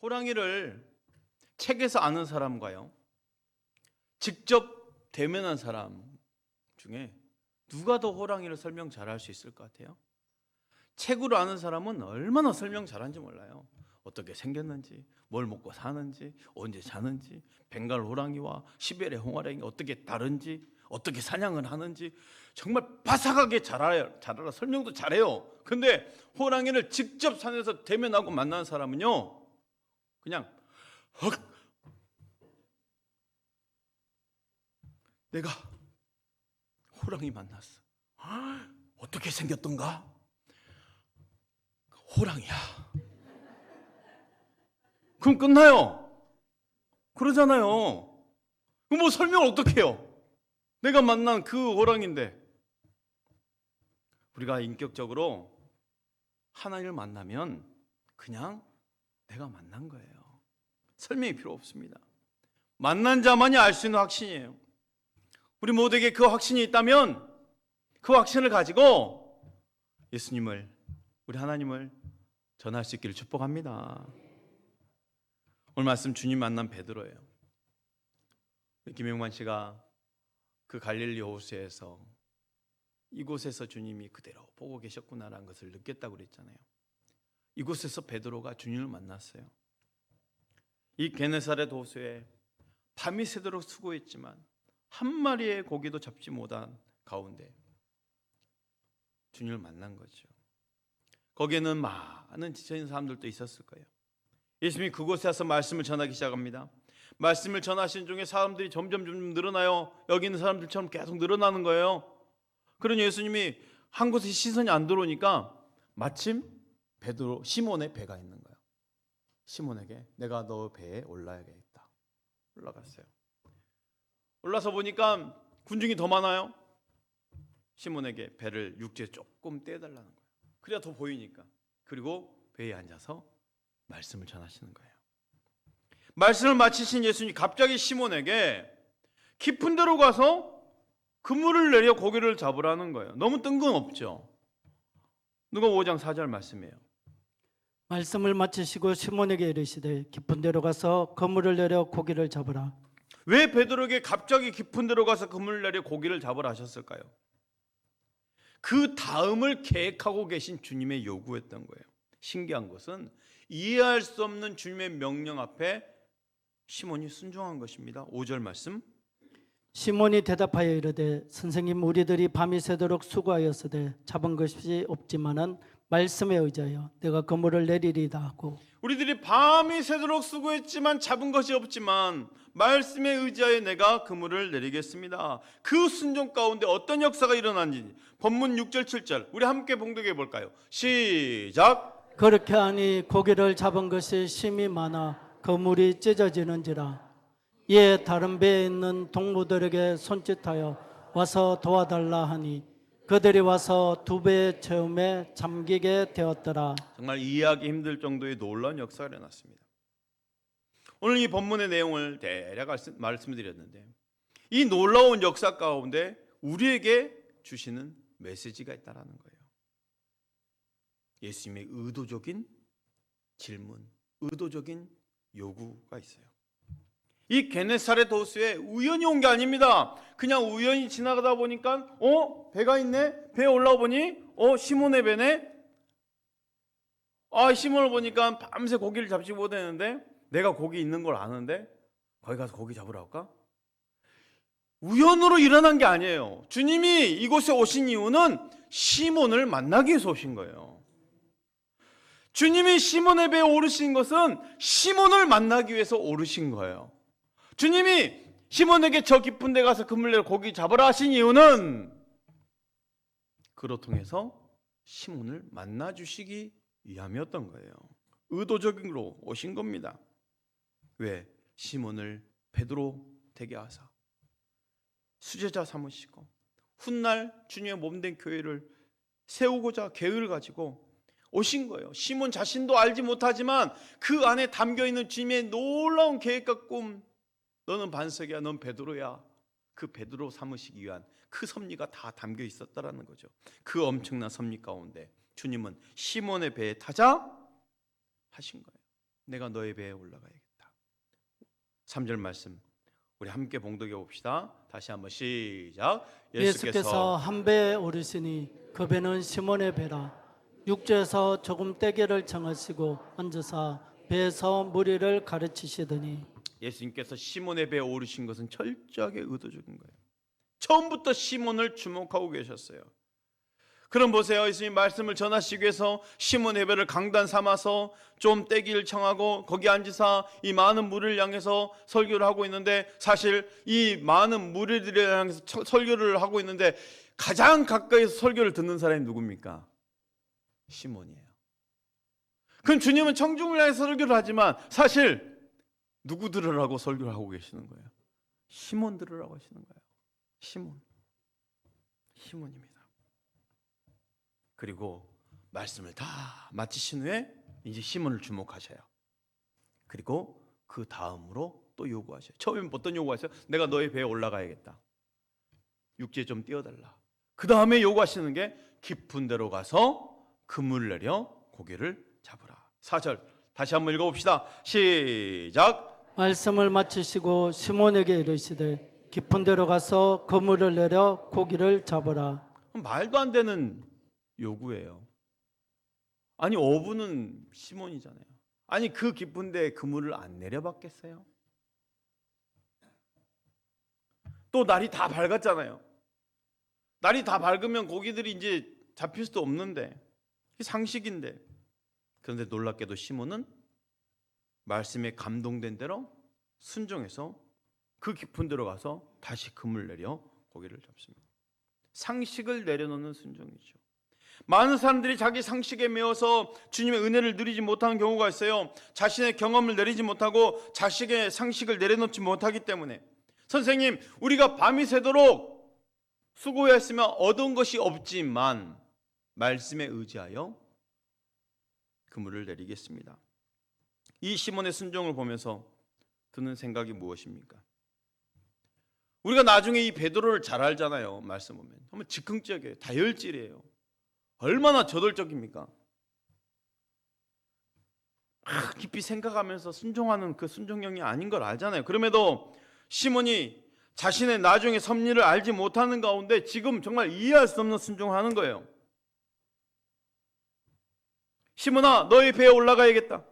호랑이를 책에서 아는 사람과요, 직접 대면한 사람 중에 누가 더 호랑이를 설명 잘할 수 있을 것 같아요? 책으로 아는 사람은 얼마나 설명 잘하는지 몰라요. 어떻게 생겼는지, 뭘 먹고 사는지, 언제 자는지, 벵갈 호랑이와 시베리아 호랑이 어떻게 다른지, 어떻게 사냥을 하는지 정말 바삭하게 잘 알아. 설명도 잘해요. 근데 호랑이를 직접 산에서 대면하고 만난 사람은요, 그냥 헉, 내가 호랑이 만났어. 어떻게 생겼던가? 호랑이야. 그럼 끝나요. 그러잖아요. 그럼 뭐 설명을 어떻게 해요? 내가 만난 그 호랑이인데. 우리가 인격적으로 하나님을 만나면 그냥 내가 만난 거예요. 설명이 필요 없습니다. 만난 자만이 알 수 있는 확신이에요. 우리 모두에게 그 확신이 있다면 그 확신을 가지고 예수님을, 우리 하나님을 전할 수 있기를 축복합니다. 오늘 말씀 주님 만난 베드로예요. 김영만 씨가 그 갈릴리 호수에서 이곳에서 주님이 그대로 보고 계셨구나라는 것을 느꼈다고 그랬잖아요. 이곳에서 베드로가 주님을 만났어요. 이 게네사렛 호수에 밤이 새도록 수고했지만 한 마리의 고기도 잡지 못한 가운데 주님을 만난 거죠. 거기에는 많은 지쳐있는 사람들도 있었을 거예요. 예수님이 그곳에 와서 말씀을 전하기 시작합니다. 말씀을 전하신 중에 사람들이 점점 늘어나요. 여기 있는 사람들처럼 계속 늘어나는 거예요. 그러니 예수님이 한 곳에 시선이 안 들어오니까 마침 베드로 시몬의 배가 있는 거예요. 시몬에게 내가 너 배에 올라야겠다. 올라갔어요. 올라서 보니까 군중이 더 많아요. 시몬에게 배를 육지에 조금 떼달라는 거예요. 그래야 더 보이니까. 그리고 배에 앉아서 말씀을 전하시는 거예요. 말씀을 마치신 예수님이 갑자기 시몬에게 깊은 데로 가서 그물을 내려 고기를 잡으라는 거예요. 너무 뜬금없죠. 누가복음 5장 4절 말씀이에요. 말씀을 마치시고 시몬에게 이르시되 깊은 데로 가서 그물을 내려 고기를 잡으라. 왜 베드로에게 갑자기 깊은 데로 가서 그물을 내려 고기를 잡으라 하셨을까요? 그 다음을 계획하고 계신 주님의 요구였던 거예요. 신기한 것은 이해할 수 없는 주님의 명령 앞에 시몬이 순종한 것입니다. 5절 말씀. 시몬이 대답하여 이르되 선생님 우리들이 밤이 새도록 수고하였으되 잡은 것이 없지만은 말씀에 의지하여 내가 그물을 내리리다 하고, 우리들이 밤이 새도록 수고했지만 잡은 것이 없지만 말씀에 의지하여 내가 그물을 내리겠습니다. 그 순종 가운데 어떤 역사가 일어난지 본문 6절 7절 우리 함께 봉독해 볼까요? 시작. 그렇게 하니 고기를 잡은 것이 심히 많아 그물이 찢어지는지라. 이에 다른 배에 있는 동무들에게 손짓하여 와서 도와달라 하니 그들이 와서 두 배의 체험에 잠기게 되었더라. 정말 이해하기 힘들 정도의 놀라운 역사가 일어났습니다. 오늘 이 본문의 내용을 대략 말씀드렸는데 이 놀라운 역사 가운데 우리에게 주시는 메시지가 있다는 거예요. 예수님의 의도적인 질문, 의도적인 요구가 있어요. 이 게네사렛 호수에 우연히 온 게 아닙니다. 그냥 우연히 지나가다 보니까 배가 있네? 배에 올라와 보니 시몬의 배네? 시몬을 보니까 밤새 고기를 잡지 못했는데 내가 고기 있는 걸 아는데 거기 가서 고기 잡으러 갈까? 우연으로 일어난 게 아니에요. 주님이 이곳에 오신 이유는 시몬을 만나기 위해서 오신 거예요. 주님이 시몬의 배에 오르신 것은 시몬을 만나기 위해서 오르신 거예요. 주님이 시몬에게 저 깊은 데 가서 그물 내려 고기 잡으라 하신 이유는 그로 통해서 시몬을 만나 주시기 위함이었던 거예요. 의도적으로 오신 겁니다. 왜? 시몬을 베드로 되게 하사 수제자 삼으시고 훗날 주님의 몸된 교회를 세우고자 계획을 가지고 오신 거예요. 시몬 자신도 알지 못하지만 그 안에 담겨있는 주님의 놀라운 계획과 꿈, 너는 반석이야, 넌 베드로야, 그 베드로 삼으시기 위한 그 섭리가 다 담겨 있었다라는 거죠. 그 엄청난 섭리 가운데 주님은 시몬의 배에 타자 하신 거예요. 내가 너의 배에 올라가야겠다. 3절 말씀 우리 함께 봉독해 봅시다. 다시 한번 시작. 예수께서 한 배에 오르시니 그 배는 시몬의 배라. 육지에서 조금 떼기를 청하시고 앉으사 배에서 무리를 가르치시더니 예수님께서 시몬의 배에 오르신 것은 철저하게 의도적인 거예요. 처음부터 시몬을 주목하고 계셨어요. 그럼 보세요. 예수님 말씀을 전하시기 위해서 시몬의 배를 강단 삼아서 좀 떼기를 청하고 거기 앉으사 이 많은 무리를 향해서 설교를 하고 있는데, 사실 이 많은 무리들을 향해서 설교를 하고 있는데 가장 가까이서 설교를 듣는 사람이 누굽니까? 시몬이에요. 그럼 주님은 청중을 향해서 설교를 하지만 사실 누구 들으라고 설교를 하고 계시는 거예요? 시몬 들으라고 하시는 거예요. 시몬입니다. 그리고 말씀을 다 마치신 후에 이제 시몬을 주목하셔요. 그리고 그 다음으로 또 요구하셔요. 처음에 어떤 요구하세요? 내가 너의 배에 올라가야겠다. 육지에 좀 띄워달라. 그 다음에 요구하시는 게 깊은 데로 가서 그물 내려 고기를 잡으라. 4절 다시 한번 읽어봅시다. 시작. 말씀을 마치시고 시몬에게 이르시되 깊은 데로 가서 그물을 내려 고기를 잡으라. 말도 안 되는 요구예요. 아니 어부는 시몬이잖아요. 아니 그 깊은데 그물을 안 내려봤겠어요? 또 날이 다 밝았잖아요. 날이 다 밝으면 고기들이 이제 잡힐 수도 없는데, 상식인데. 그런데 놀랍게도 시몬은 말씀에 감동된 대로 순종해서 그 깊은 데로 가서 다시 그물 내려 고기를 잡습니다. 상식을 내려놓는 순종이죠. 많은 사람들이 자기 상식에 매여서 주님의 은혜를 누리지 못하는 경우가 있어요. 자신의 경험을 내리지 못하고 자식의 상식을 내려놓지 못하기 때문에. 선생님, 우리가 밤이 새도록 수고했으면 얻은 것이 없지만 말씀에 의지하여 그물을 내리겠습니다. 이 시몬의 순종을 보면서 드는 생각이 무엇입니까? 우리가 나중에 이 베드로를 잘 알잖아요. 말씀 보면 정말 즉흥적이에요. 다혈질이에요. 얼마나 저돌적입니까? 깊이 생각하면서 순종하는 그 순종형이 아닌 걸 알잖아요. 그럼에도 시몬이 자신의 나중의 섭리를 알지 못하는 가운데 지금 정말 이해할 수 없는 순종을 하는 거예요. 시몬아, 너희 배에 올라가야겠다.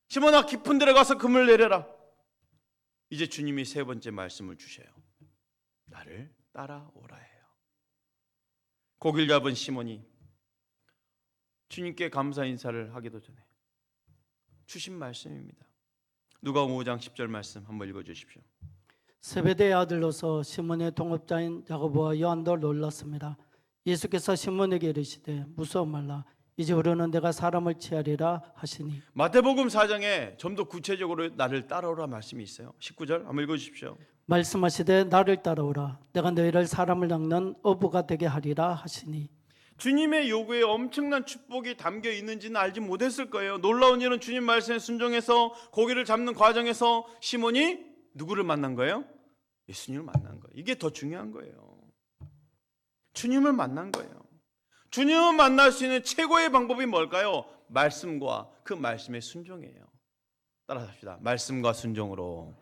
시몬아, 깊은 데로 가서 그물 내려라. 이제 주님이 세 번째 말씀을 주셔요. 나를 따라오라 해요. 고기를 잡은 시몬이 주님께 감사 인사를 하기도 전에 주신 말씀입니다. 누가복음 5장 10절 말씀 한번 읽어주십시오. 세베대의 아들로서 시몬의 동업자인 야고보와 요한도 놀랐습니다. 예수께서 시몬에게 이르시되 무서워 말라. 이제부터는 내가 사람을 취하리라 하시니. 마태복음 4장에 좀 더 구체적으로 나를 따라오라 말씀이 있어요. 19절 한번 읽어주십시오. 말씀하시되 나를 따라오라. 내가 너희를 사람을 낚는 어부가 되게 하리라 하시니. 주님의 요구에 엄청난 축복이 담겨 있는지는 알지 못했을 거예요. 놀라운 일은 주님 말씀에 순종해서 고기를 잡는 과정에서 시몬이 누구를 만난 거예요? 예수님을 만난 거예요. 이게 더 중요한 거예요. 주님을 만난 거예요. 주님을 만날 수 있는 최고의 방법이 뭘까요? 말씀과 그 말씀의 순종이에요. 따라합시다. 말씀과 순종으로.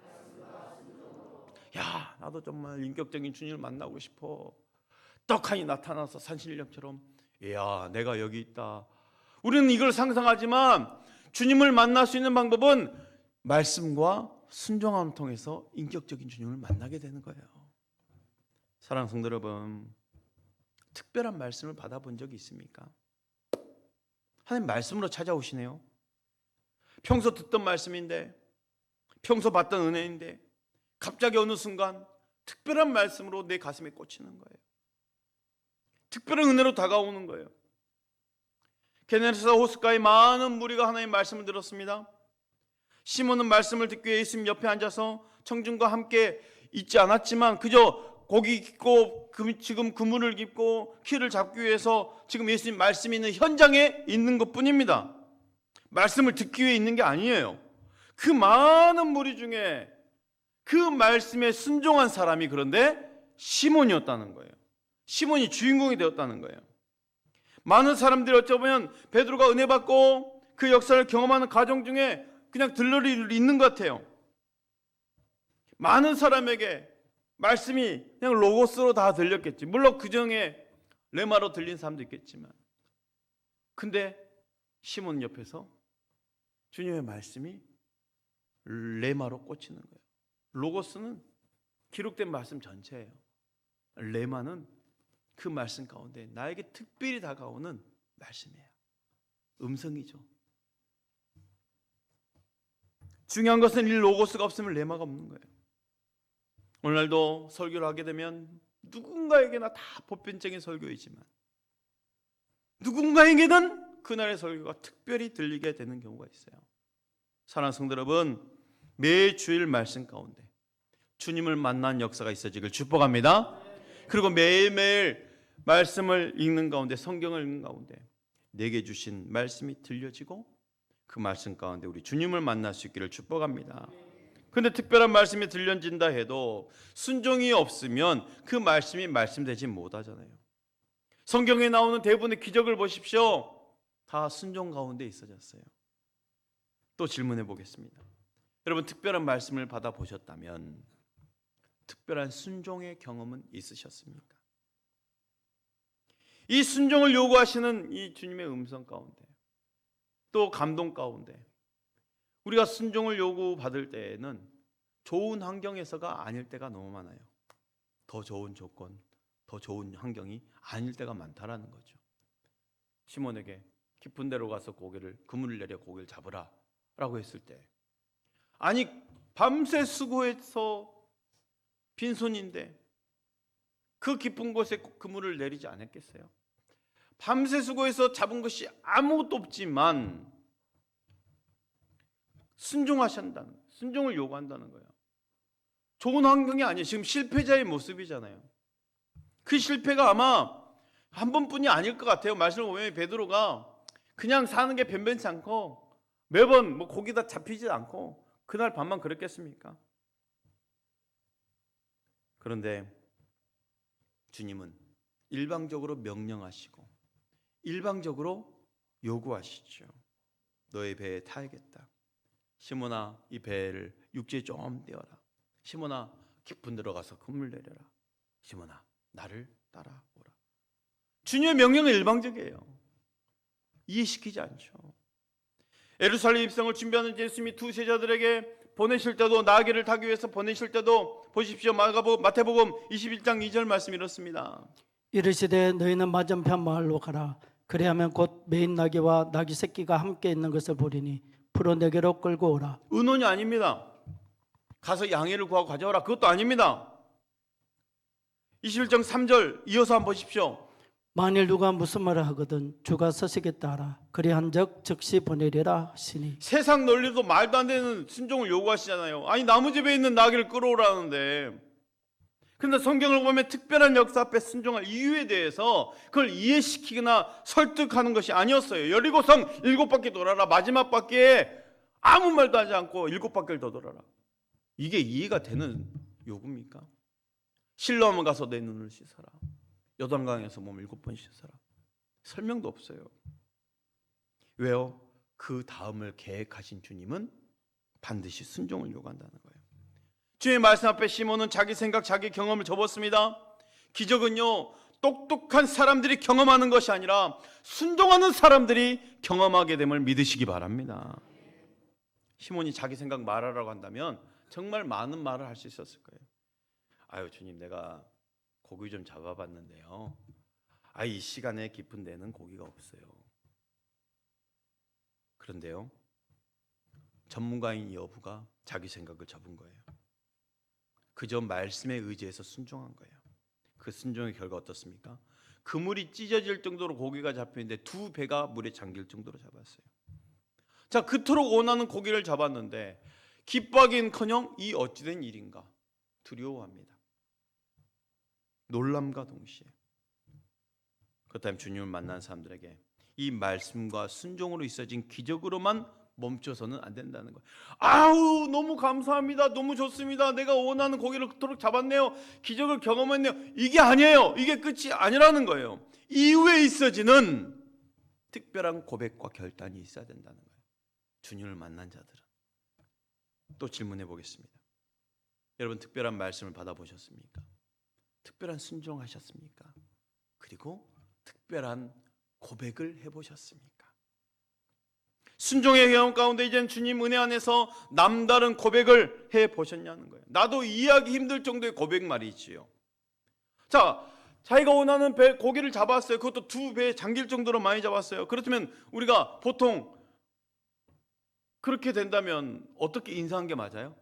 야, 나도 정말 인격적인 주님을 만나고 싶어. 떡하니 나타나서 산신령처럼, 이야, 내가 여기 있다. 우리는 이걸 상상하지만 주님을 만날 수 있는 방법은 말씀과 순종함을 통해서 인격적인 주님을 만나게 되는 거예요. 사랑하는 성도 여러분, 특별한 말씀을 받아본 적이 있습니까? 하나님 말씀으로 찾아오시네요. 평소 듣던 말씀인데, 평소 받던 은혜인데 갑자기 어느 순간 특별한 말씀으로 내 가슴에 꽂히는 거예요. 특별한 은혜로 다가오는 거예요. 게네사ret 호숫가에 많은 무리가 하나님의 말씀을 들었습니다. 시몬은 말씀을 듣기 위해 예수님 옆에 앉아서 청중과 함께 있지 않았지만 그저 고기 깃고 지금 그물을 깃고 키를 잡기 위해서 지금 예수님 말씀이 있는 현장에 있는 것뿐입니다. 말씀을 듣기 위해 있는 게 아니에요. 그 많은 무리 중에 그 말씀에 순종한 사람이 그런데 시몬이었다는 거예요. 시몬이 주인공이 되었다는 거예요. 많은 사람들이 어쩌면 베드로가 은혜 받고 그 역사를 경험하는 가정 중에 그냥 들러리 있는 것 같아요. 많은 사람에게 말씀이 그냥 로고스로 다 들렸겠지. 물론 그 중에 레마로 들린 사람도 있겠지만, 근데 시몬 옆에서 주님의 말씀이 레마로 꽂히는 거예요. 로고스는 기록된 말씀 전체예요. 레마는 그 말씀 가운데 나에게 특별히 다가오는 말씀이에요. 음성이죠. 중요한 것은 이 로고스가 없으면 레마가 없는 거예요. 오늘날도 설교를 하게 되면 누군가에게나 다 보편적인 설교이지만 누군가에게는 그날의 설교가 특별히 들리게 되는 경우가 있어요. 사랑하는 성도 여러분, 매 주일 말씀 가운데 주님을 만난 역사가 있어지길 축복합니다. 그리고 매일매일 말씀을 읽는 가운데, 성경을 읽는 가운데 내게 주신 말씀이 들려지고 그 말씀 가운데 우리 주님을 만날 수 있기를 축복합니다. 그런데 특별한 말씀이 들려진다 해도 순종이 없으면 그 말씀이 말씀되지 못하잖아요. 성경에 나오는 대부분의 기적을 보십시오. 다 순종 가운데 있어졌어요. 또 질문해 보겠습니다. 여러분, 특별한 말씀을 받아보셨다면 특별한 순종의 경험은 있으셨습니까? 이 순종을 요구하시는 이 주님의 음성 가운데, 또 감동 가운데 우리가 순종을 요구받을 때에는 좋은 환경에서가 아닐 때가 너무 많아요. 더 좋은 조건, 더 좋은 환경이 아닐 때가 많다라는 거죠. 시몬에게 깊은 데로 가서 그물을 내려 고기를 잡으라 라고 했을 때, 아니 밤새 수고해서 빈손인데 그 깊은 곳에 그물을 내리지 않았겠어요? 밤새 수고해서 잡은 것이 아무것도 없지만 순종하신다는, 순종을 요구한다는 거예요. 좋은 환경이 아니에요. 지금 실패자의 모습이잖아요. 그 실패가 아마 한 번뿐이 아닐 것 같아요. 말씀을 보면 베드로가 그냥 사는 게 변변치 않고 매번 고기다 잡히지 않고 그날 밤만 그랬겠습니까? 그런데 주님은 일방적으로 명령하시고 일방적으로 요구하시죠. 너의 배에 타야겠다. 시몬아, 이 배를 육지에 좀 떼어라. 시몬아, 깊은 데로 가서 그물 내려라. 시몬아, 나를 따라오라. 주님의 명령은 일방적이에요. 이해시키지 않죠. 예루살렘 입성을 준비하는 예수님이 두 제자들에게 보내실 때도, 나귀를 타기 위해서 보내실 때도 보십시오. 마태복음 21장 2절 말씀 이렇습니다. 이르시되 너희는 맞은편 마을로 가라. 그리하면 곧 매인 나귀와 나귀 새끼가 함께 있는 것을 보리니 풀어 내게로 끌고 오라. 의논이 아닙니다. 가서 양해를 구하고 가져오라. 그것도 아닙니다. 21장 3절 이어서 한번 보십시오. 만일 누가 무슨 말을 하거든 주가 서시겠다 하라. 그리한즉 즉시 보내리라 하시니. 세상 논리도 말도 안 되는 순종을 요구하시잖아요. 아니 나무집에 있는 나귀를 끌어오라는데, 그런데 성경을 보면 특별한 역사 앞에 순종할 이유에 대해서 그걸 이해시키거나 설득하는 것이 아니었어요. 여리고성 7바퀴 돌아라. 마지막 바퀴에 아무 말도 하지 않고 7바퀴를 더 돌아라. 이게 이해가 되는 요구입니까? 실로암에 가서 내 눈을 씻어라. 요단강에서 몸을 7번 씻어라. 설명도 없어요. 왜요? 그 다음을 계획하신 주님은 반드시 순종을 요구한다는 거예요. 주의 말씀 앞에 시몬은 자기 생각, 자기 경험을 접었습니다. 기적은요, 똑똑한 사람들이 경험하는 것이 아니라 순종하는 사람들이 경험하게 됨을 믿으시기 바랍니다. 시몬이 자기 생각 말하라고 한다면 정말 많은 말을 할 수 있었을 거예요. 아유 주님, 내가 고기 좀 잡아봤는데요, 이 시간에 깊은 데는 고기가 없어요. 그런데요, 전문가인 여부가 자기 생각을 접은 거예요. 그저 말씀에 의지해서 순종한 거예요. 그 순종의 결과 어떻습니까? 그물이 찢어질 정도로 고기가 잡혔는데 두 배가 물에 잠길 정도로 잡았어요. 자, 그토록 원하는 고기를 잡았는데 기뻐하기는커녕 이 어찌된 일인가 두려워합니다. 놀람과 동시에. 그렇다면 주님을 만난 사람들에게 이 말씀과 순종으로 있어진 기적으로만 멈춰서는 안 된다는 거예요. 아우 너무 감사합니다. 너무 좋습니다. 내가 원하는 고기를 그토록 잡았네요. 기적을 경험했네요. 이게 아니에요. 이게 끝이 아니라는 거예요. 이후에 있어지는 특별한 고백과 결단이 있어야 된다는 거예요. 주님을 만난 자들은. 또 질문해 보겠습니다. 여러분 특별한 말씀을 받아보셨습니까? 특별한 순종하셨습니까? 그리고 특별한 고백을 해보셨습니까? 순종의 경험 가운데 이제는 주님 은혜 안에서 남다른 고백을 해보셨냐는 거예요. 나도 이해하기 힘들 정도의 고백 말이지요. 자, 자기가 원하는 고기를 잡았어요. 그것도 2배 잠길 정도로 많이 잡았어요. 그렇다면 우리가 보통 그렇게 된다면 어떻게 인사한 게 맞아요?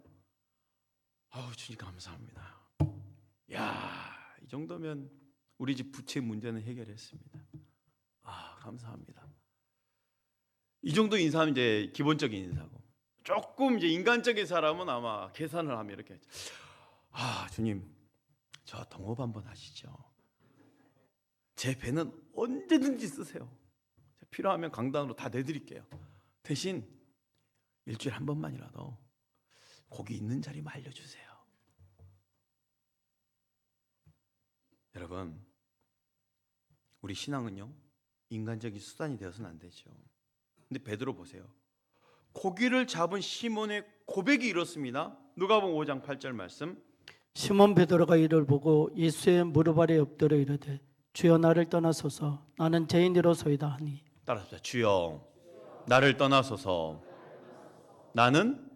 아우 주님 감사합니다. 야, 이 정도면 우리 집 부채 문제는 해결했습니다. 아 감사합니다. 이 정도 인사하면 이제 기본적인 인사고, 조금 이제 인간적인 사람은 아마 계산을 하면 이렇게 아 주님 저 동업 한번 하시죠. 제 배는 언제든지 쓰세요. 필요하면 강단으로 다 내드릴게요. 대신 일주일에 한 번만이라도 고기 있는 자리만 알려주세요. 여러분 우리 신앙은요 인간적인 수단이 되어서는 안 되죠. 근데 베드로 보세요. 고기를 잡은 시몬의 고백이 이렇습니다. 누가복음 5장 8절 말씀. 시몬 베드로가 이를 보고 예수의 무릎 아래 엎드려 이르되 주여 나를 떠나소서 나는 죄인이로소이다 하니. 따라합시다. 주여 나를 떠나소서 나는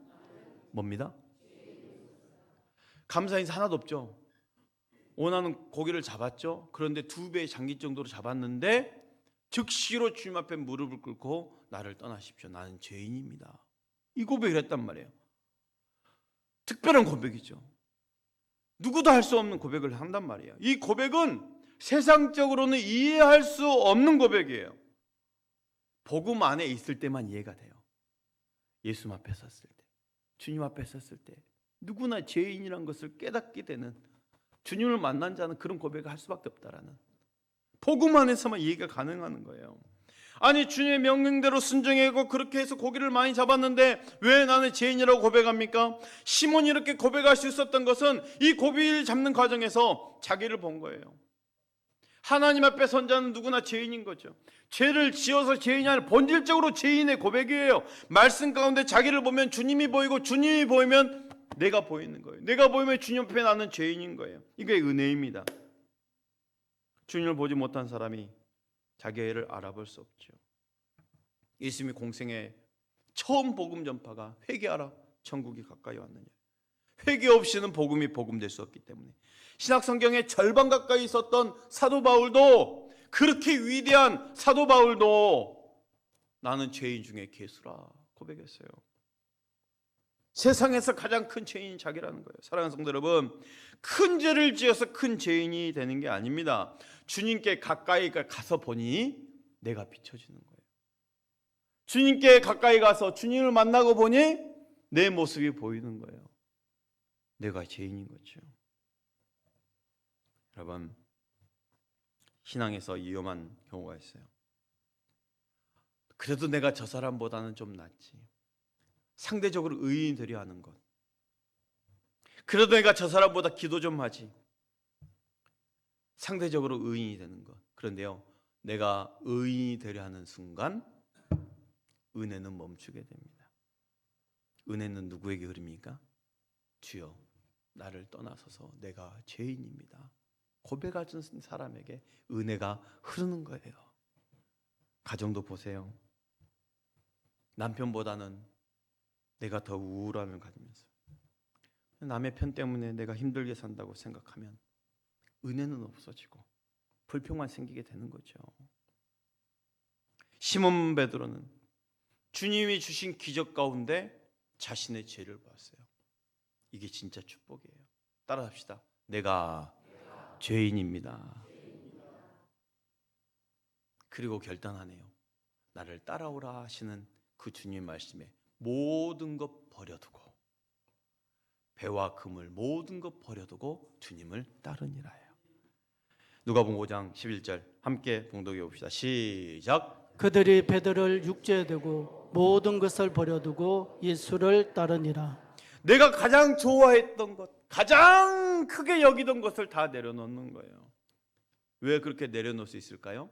뭡니다? 감사 인사 하나도 없죠. 원하는 고기를 잡았죠. 그런데 2배 장기 정도로 잡았는데 즉시로 주님 앞에 무릎을 꿇고 나를 떠나십시오. 나는 죄인입니다. 이 고백을 했단 말이에요. 특별한 고백이죠. 누구도 할 수 없는 고백을 한단 말이에요. 이 고백은 세상적으로는 이해할 수 없는 고백이에요. 복음 안에 있을 때만 이해가 돼요. 예수 앞에 섰을 때, 주님 앞에 섰을 때 누구나 죄인이란 것을 깨닫게 되는, 주님을 만난 자는 그런 고백을 할 수밖에 없다라는, 복음 안에서만 이해가 가능한 거예요. 아니 주님의 명령대로 순종하고 그렇게 해서 고기를 많이 잡았는데 왜 나는 죄인이라고 고백합니까? 시몬이 이렇게 고백할 수 있었던 것은 이 고기를 잡는 과정에서 자기를 본 거예요. 하나님 앞에 선 자는 누구나 죄인인 거죠. 죄를 지어서 죄인이 아니라 본질적으로 죄인의 고백이에요. 말씀 가운데 자기를 보면 주님이 보이고 주님이 보이면 내가 보이는 거예요. 내가 보이면 주님 앞에 나는 죄인인 거예요. 이게 은혜입니다. 주님을 보지 못한 사람이 자기의 애를 알아볼 수 없죠. 예수님이 공생에 처음 복음 전파가 회개하라 천국이 가까이 왔느냐. 회개 없이는 복음이 복음될 수 없기 때문에 신약 성경의 절반 가까이 있었던 사도 바울도, 그렇게 위대한 사도 바울도 나는 죄인 중에 괴수라 고백했어요. 세상에서 가장 큰 죄인이 자기라는 거예요. 사랑하는 성도 여러분, 큰 죄를 지어서 큰 죄인이 되는 게 아닙니다. 주님께 가까이 가서 보니 내가 비춰지는 거예요. 주님께 가까이 가서 주님을 만나고 보니 내 모습이 보이는 거예요. 내가 죄인인 거죠. 여러분, 신앙에서 위험한 경우가 있어요. 그래도 내가 저 사람보다는 좀 낫지, 상대적으로 의인이 되려 하는 것. 그래도 내가 저 사람보다 기도 좀 하지, 상대적으로 의인이 되는 것. 그런데요, 내가 의인이 되려 하는 순간 은혜는 멈추게 됩니다. 은혜는 누구에게 흐릅니까? 주여 나를 떠나서서 내가 죄인입니다 고백하는 사람에게 은혜가 흐르는 거예요. 가정도 보세요. 남편보다는 내가 더 우울함을 가지면서 남의 편 때문에 내가 힘들게 산다고 생각하면 은혜는 없어지고 불평만 생기게 되는 거죠. 시몬 베드로는 주님이 주신 기적 가운데 자신의 죄를 봤어요. 이게 진짜 축복이에요. 따라합시다. 내가 죄인입니다. 그리고 결단하네요. 나를 따라오라 하시는 그 주님 말씀에 모든 것 버려두고, 배와 금을 모든 것 버려두고 주님을 따르니라요. 누가복음 5장 11절 함께 봉독해 봅시다. 시작. 그들이 베드로를 육지에 대고 모든 것을 버려두고 예수를 따르니라. 내가 가장 좋아했던 것, 가장 크게 여기던 것을 다 내려놓는 거예요. 왜 그렇게 내려놓을 수 있을까요?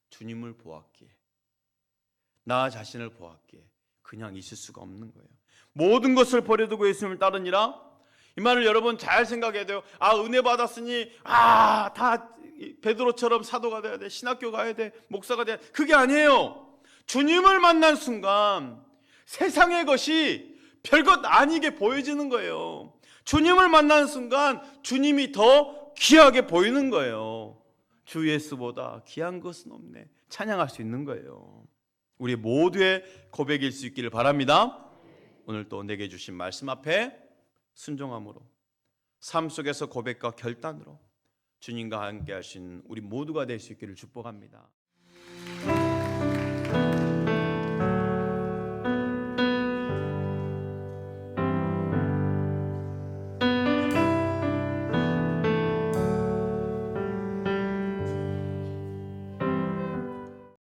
주님을 보았기에, 나 자신을 보았기에 그냥 있을 수가 없는 거예요. 모든 것을 버려두고 예수님을 따르니라. 이 말을 여러분 잘 생각해야 돼요. 은혜 받았으니 다 베드로처럼 사도가 돼야 돼, 신학교 가야 돼, 목사가 돼야 돼. 그게 아니에요. 주님을 만난 순간 세상의 것이 별것 아니게 보여지는 거예요. 주님을 만난 순간 주님이 더 귀하게 보이는 거예요. 주 예수보다 귀한 것은 없네, 찬양할 수 있는 거예요. 우리 모두의 고백일 수 있기를 바랍니다. 오늘 또 내게 주신 말씀 앞에 순종함으로, 삶 속에서 고백과 결단으로 주님과 함께 하신 우리 모두가 될 수 있기를 축복합니다.